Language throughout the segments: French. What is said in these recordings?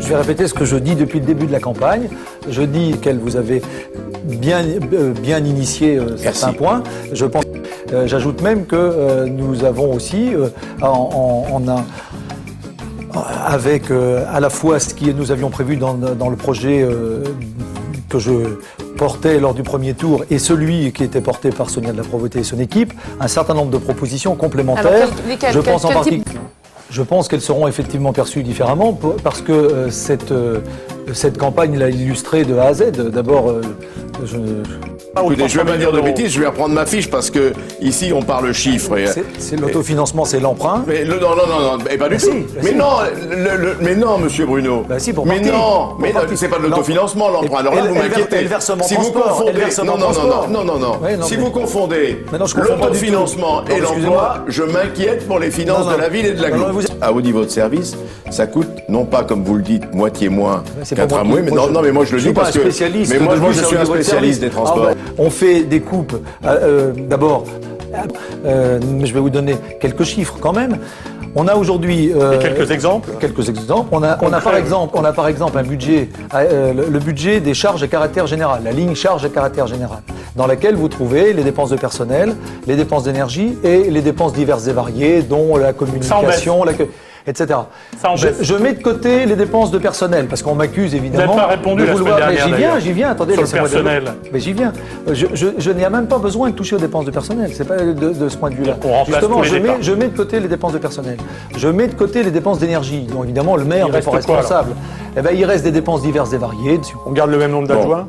Je vais répéter ce que je dis depuis le début de la campagne. Je dis qu'elle vous avait bien initié certains points. Je pense. J'ajoute même que nous avons aussi, avec à la fois ce que nous avions prévu dans le projet que je portais lors du premier tour et celui qui était porté par Sonia de la Provoté et son équipe, un certain nombre de propositions complémentaires. Alors, je pense qu'elles seront effectivement perçues différemment parce que cette campagne l'a illustré de A à Z. D'abord, écoutez, je ne vais pas dire de bêtises, je vais reprendre ma fiche parce que ici on parle chiffres. C'est l'autofinancement, c'est l'emprunt. Mais non, pas du tout. Mais non, monsieur Bruno. Bah si, pour mais partie. non, c'est pas de l'autofinancement l'emprunt. Alors là, vous m'inquiétez. Si vous confondez, non. Si vous confondez l'autofinancement et l'emploi, je m'inquiète pour les finances de la ville et de l'agglomération. À haut niveau de service, ça coûte non pas comme vous le dites moitié moins qu'un tramway, mais non, mais moi je le dis parce que. Mais moi je suis un spécialiste des transports. On fait des coupes. D'abord, je vais vous donner quelques chiffres quand même. On a aujourd'hui quelques exemples. Quelques exemples. On a par exemple un budget, le budget des charges à caractère général, la ligne charges à caractère général, dans laquelle vous trouvez les dépenses de personnel, les dépenses d'énergie et les dépenses diverses et variées, dont la communication, etc. Je mets de côté les dépenses de personnel, parce qu'on m'accuse évidemment. Vous n'avez pas répondu la semaine dernière. J'y viens, attendez, sur le personnel. Mais j'y viens. Je n'ai même pas besoin de toucher aux dépenses de personnel, c'est pas de ce point de vue-là. Justement, je mets de côté les dépenses de personnel. Je mets de côté les dépenses d'énergie, dont évidemment le maire n'est pas responsable. Eh ben, il reste des dépenses diverses et variées. On garde le même nombre d'adjoints ?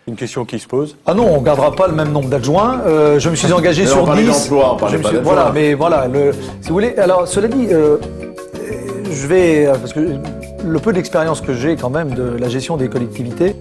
Une question qui se pose. Ah non, on ne gardera pas le même nombre d'adjoints. Je me suis engagé sur 10. Voilà, mais voilà, si vous voulez. Alors, cela dit, je vais, parce que le peu d'expérience que j'ai quand même de la gestion des collectivités,